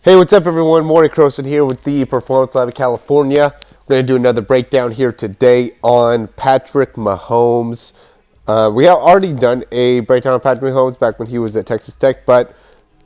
Hey, what's up, everyone? Morey Croson here with the Performance Lab of California. We're going to do another breakdown here today on Patrick Mahomes. We have already done a breakdown on Patrick Mahomes back when he was at Texas Tech, but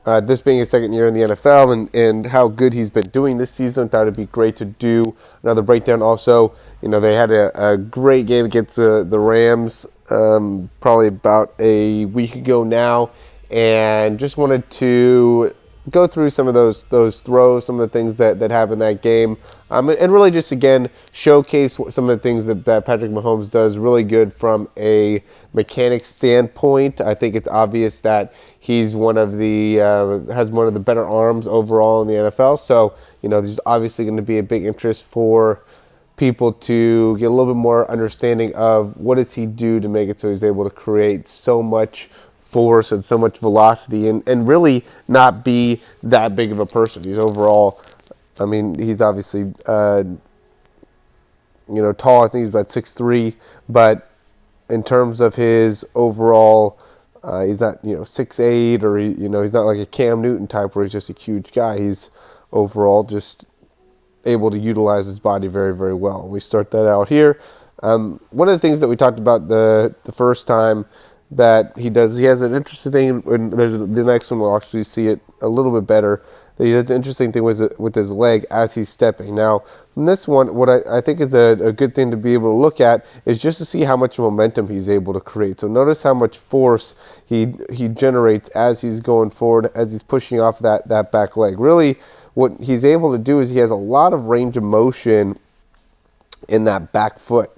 this being his second year in the NFL and how good he's been doing this season, thought it'd be great to do another breakdown. Also, they had a great game against the Rams probably about a week ago now, and just wanted to go through some of those throws, some of the things that happened in that game, and really just, again, showcase some of the things that Patrick Mahomes does really good from a mechanics standpoint. I think it's obvious that he's has one of the better arms overall in the NFL. So, there's obviously going to be a big interest for people to get a little bit more understanding of what does he do to make it so he's able to create so much force and so much velocity and really not be that big of a person. He's overall, he's obviously, tall. I think he's about 6'3", but in terms of his overall, he's not, 6'8", or, he's not like a Cam Newton type where he's just a huge guy. He's overall just able to utilize his body very, very well. And we start that out here. One of the things that we talked about the first time that he has an interesting thing, and the next one we'll actually see it a little bit better, that he does an interesting thing with his leg as he's stepping. Now, from this one, what I think is a good thing to be able to look at is just to see how much momentum he's able to create. So notice how much force he generates as he's going forward, as he's pushing off that back leg. Really, what he's able to do is he has a lot of range of motion in that back foot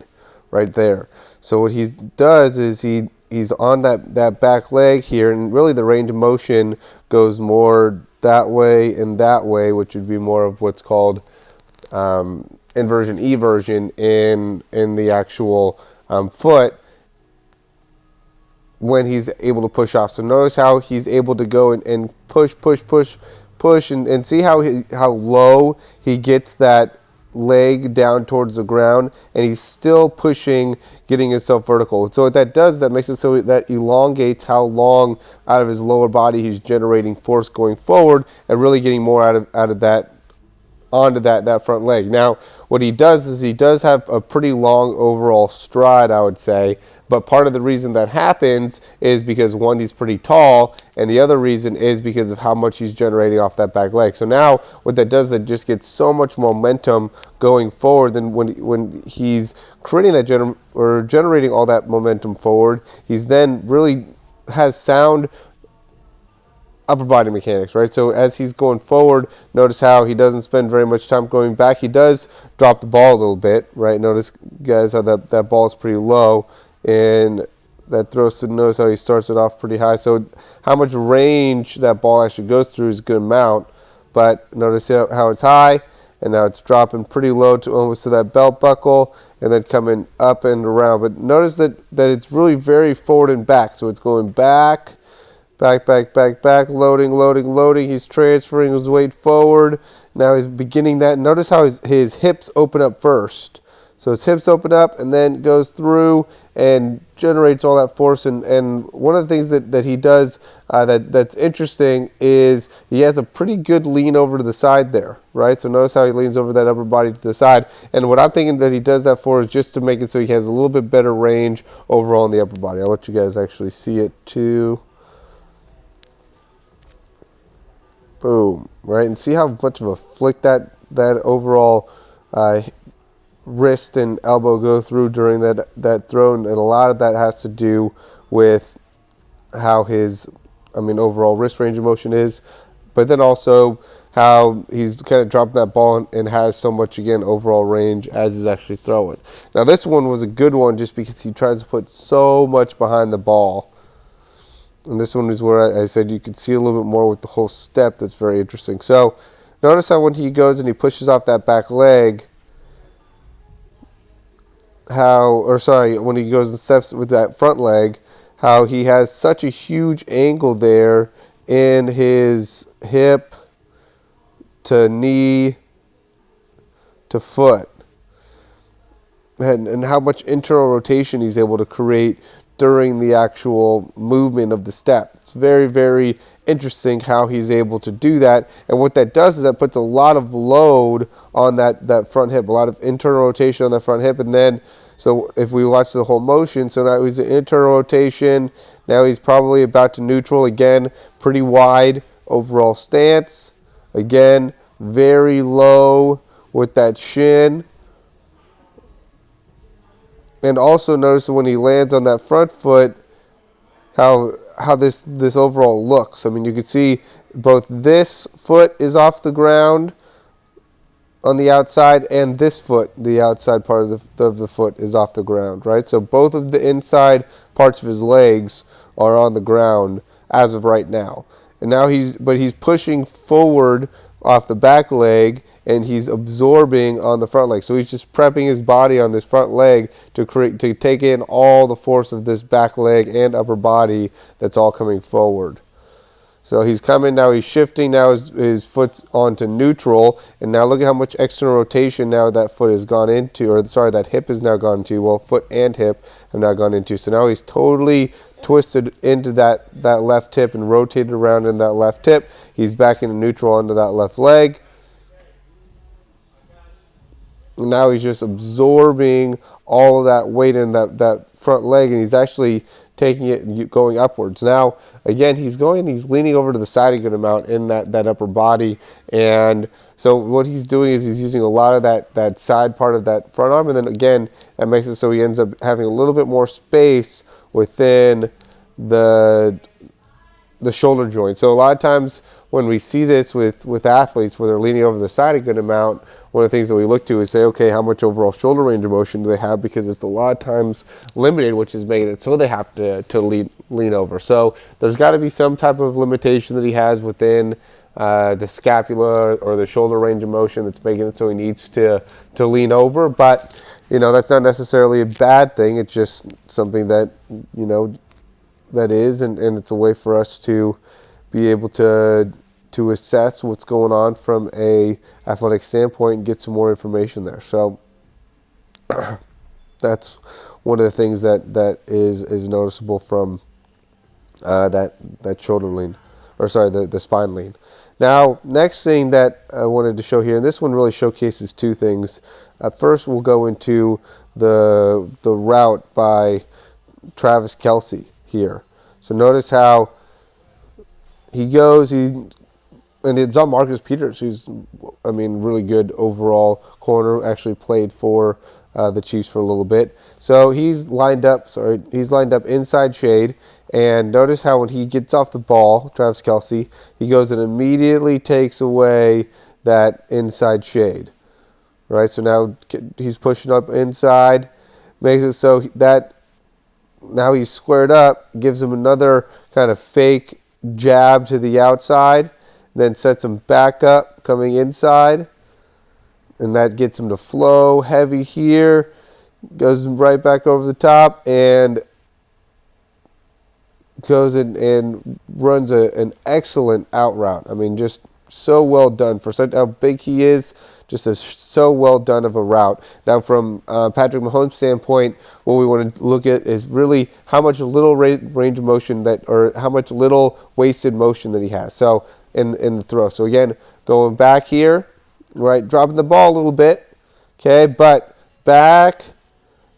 right there. So what he does is he's on that back leg here, and really the range of motion goes more that way and that way, which would be more of what's called inversion, eversion in the actual foot when he's able to push off. So notice how he's able to go and push, and see how low he gets that leg down towards the ground, and he's still pushing, getting himself vertical. So what that does, that makes it so that elongates how long out of his lower body he's generating force going forward, and really getting more out of that onto that front leg. Now, what he does is he does have a pretty long overall stride, I would say. But part of the reason that happens is because, one, he's pretty tall, and the other reason is because of how much he's generating off that back leg. So now what that does, that just gets so much momentum going forward. Then when he's creating that generating all that momentum forward, he's then really has sound upper body mechanics, right? So as he's going forward, notice how he doesn't spend very much time going back. He does drop the ball a little bit, right? Notice, guys, how that ball is pretty low. And that throws to notice how he starts it off pretty high. So how much range that ball actually goes through is a good amount. But notice how it's high, and now it's dropping pretty low to almost to that belt buckle, and then coming up and around. But notice that it's really very forward and back. So it's going back, loading. He's transferring his weight forward. Now he's beginning that. Notice how his hips open up first. So his hips open up and then goes through and generates all that force. And one of the things that he does that's interesting is he has a pretty good lean over to the side there, right? So notice how he leans over that upper body to the side. And what I'm thinking that he does that for is just to make it so he has a little bit better range overall in the upper body. I'll let you guys actually see it too. Boom, right? And see how much of a flick that overall wrist and elbow go through during that throw, and a lot of that has to do with how his overall wrist range of motion is, but then also how he's kind of dropping that ball and has so much, again, overall range as he's actually throwing. Now this one was a good one just because he tries to put so much behind the ball, and this one is where I said you could see a little bit more with the whole step. That's very interesting. So notice how when he goes and he pushes off that back leg, when he goes and steps with that front leg, how he has such a huge angle there in his hip to knee to foot, and how much internal rotation he's able to create during the actual movement of the step. It's very, very interesting how he's able to do that. And what that does is that puts a lot of load on that front hip, a lot of internal rotation on that front hip. And then, so if we watch the whole motion, so now he's in internal rotation. Now he's probably about to neutral again, pretty wide overall stance. Again, very low with that shin. And also notice when he lands on that front foot, how this overall looks. I mean, you can see both this foot is off the ground on the outside, and this foot, the outside part of the foot, is off the ground, right? So both of the inside parts of his legs are on the ground as of right now. And now he's pushing forward off the back leg, and he's absorbing on the front leg. So he's just prepping his body on this front leg to take in all the force of this back leg and upper body that's all coming forward. So he's coming, now he's shifting, now his foot's onto neutral, and now look at how much external rotation now that foot has gone into, or sorry, that hip has now gone into. Well, foot and hip have now gone into. So now he's totally twisted into that left hip and rotated around in that left hip. He's back into neutral onto that left leg. And now he's just absorbing all of that weight in that front leg, and he's actually taking it and going upwards. Now, again, he's leaning over to the side a good amount in that upper body. And so what he's doing is he's using a lot of that side part of that front arm. And then, again, that makes it so he ends up having a little bit more space within the shoulder joint. So a lot of times when we see this with athletes where they're leaning over the side a good amount, one of the things that we look to is say, okay, how much overall shoulder range of motion do they have? Because it's a lot of times limited, which is making it so they have to lean over. So there's got to be some type of limitation that he has within the scapula or the shoulder range of motion that's making it so he needs to lean over. But, that's not necessarily a bad thing. It's just something that, that is, and it's a way for us to be able to assess what's going on from a athletic standpoint and get some more information there. So that's one of the things that is noticeable from that shoulder lean, or sorry, the spine lean. Now, next thing that I wanted to show here, and this one really showcases two things. First, we'll go into the route by Travis Kelce here. So notice how he goes, and it's on Marcus Peters, who's, really good overall corner, actually played for the Chiefs for a little bit. So he's lined up inside shade, and notice how when he gets off the ball, Travis Kelce, he goes and immediately takes away that inside shade, right? So now he's pushing up inside, makes it so that now he's squared up, gives him another kind of fake jab to the outside, then sets him back up coming inside, and that gets him to flow heavy here, goes right back over the top, and goes in and runs an excellent out route. Just so well done for such how big he is. Just so well done of a route. Now, from Patrick Mahomes' standpoint, what we want to look at is really how much little range of motion or how much little wasted motion that he has. So in the throw. So again, going back here, right, dropping the ball a little bit, okay, but back,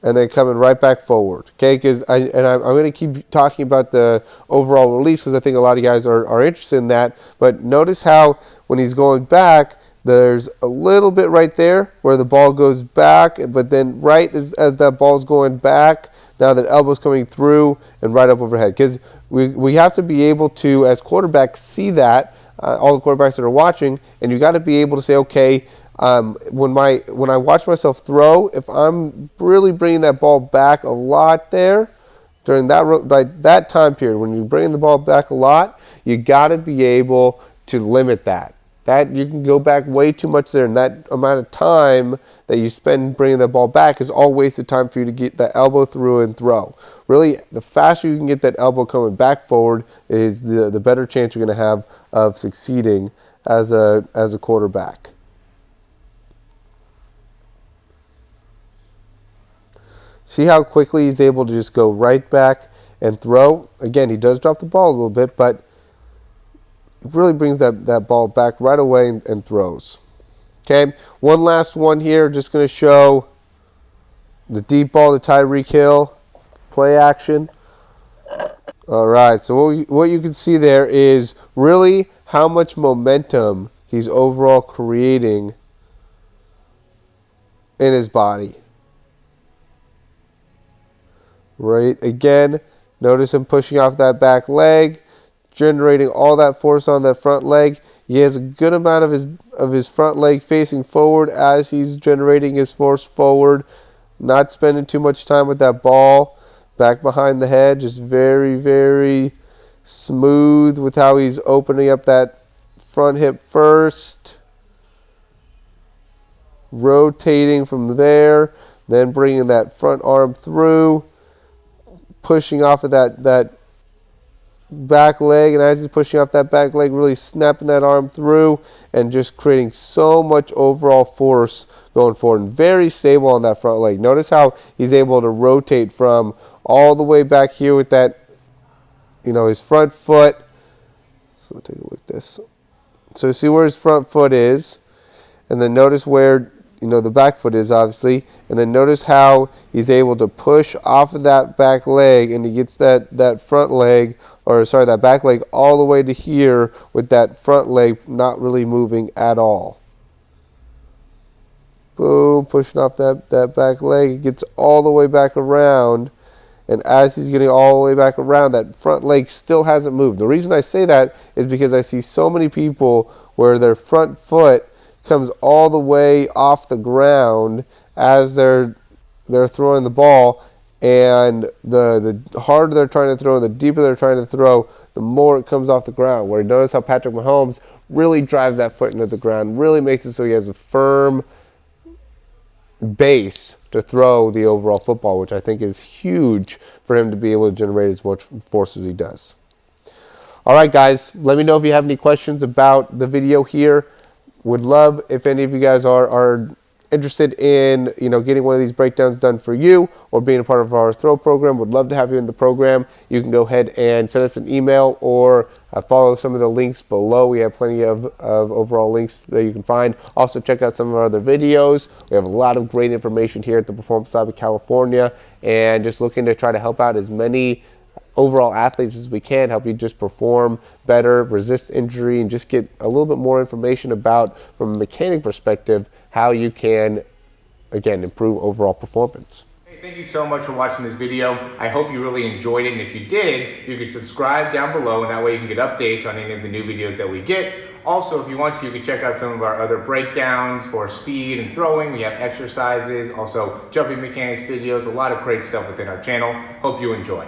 and then coming right back forward, okay? Because I'm going to keep talking about the overall release because I think a lot of guys are interested in that. But notice how when he's going back, there's a little bit right there where the ball goes back, but then right as that ball's going back, now that elbow's coming through and right up overhead. Because we have to be able to, as quarterbacks, see that, all the quarterbacks that are watching, and you got to be able to say, okay, when I watch myself throw, if I'm really bringing that ball back a lot there during that time period, when you're bringing the ball back a lot, you got to be able to limit that. That you can go back way too much there, and that amount of time that you spend bringing the ball back is all wasted time for you to get that elbow through and throw. Really, the faster you can get that elbow coming back forward is the better chance you're going to have of succeeding as a quarterback. See how quickly he's able to just go right back and throw. Again, he does drop the ball a little bit, but it really brings that ball back right away and throws. Okay, one last one here. Just going to show the deep ball to Tyreek Hill. Play action. All right, so what you can see there is really how much momentum he's overall creating in his body. Right, again, notice him pushing off that back leg, generating all that force on that front leg. He has a good amount of his front leg facing forward as he's generating his force forward, not spending too much time with that ball back behind the head, just very, very smooth with how he's opening up that front hip first, rotating from there, then bringing that front arm through, pushing off of that back leg, and as he's pushing off that back leg, really snapping that arm through and just creating so much overall force going forward, and very stable on that front leg. Notice how he's able to rotate from all the way back here with that, his front foot. So take a look at this. So see where his front foot is, and then notice where the back foot is, obviously, and then notice how he's able to push off of that back leg, and he gets that front leg, that back leg all the way to here with that front leg not really moving at all. Boom, pushing off that back leg, it gets all the way back around, and as he's getting all the way back around, that front leg still hasn't moved. The reason I say that is because I see so many people where their front foot comes all the way off the ground as they're throwing the ball, and the harder they're trying to throw and the deeper they're trying to throw, the more it comes off the ground. Where you notice how Patrick Mahomes really drives that foot into the ground, really makes it so he has a firm base to throw the overall football, which I think is huge for him to be able to generate as much force as he does. All right, guys, let me know if you have any questions about the video here. Would love if any of you guys are interested in getting one of these breakdowns done for you or being a part of our throw program. Would love to have you in the program. You can go ahead and send us an email or follow some of the links below. We have plenty of overall links that you can find. Also check out some of our other videos. We have a lot of great information here at the Performance Lab of California, and just looking to try to help out as many overall athletes as we can, help you just perform better, resist injury, and just get a little bit more information about, from a mechanic perspective, how you can, again, improve overall performance. Hey, thank you so much for watching this video. I hope you really enjoyed it, and if you did, you can subscribe down below, and that way you can get updates on any of the new videos that we get. Also, if you want to, you can check out some of our other breakdowns for speed and throwing. We have exercises, also jumping mechanics videos, a lot of great stuff within our channel. Hope you enjoy.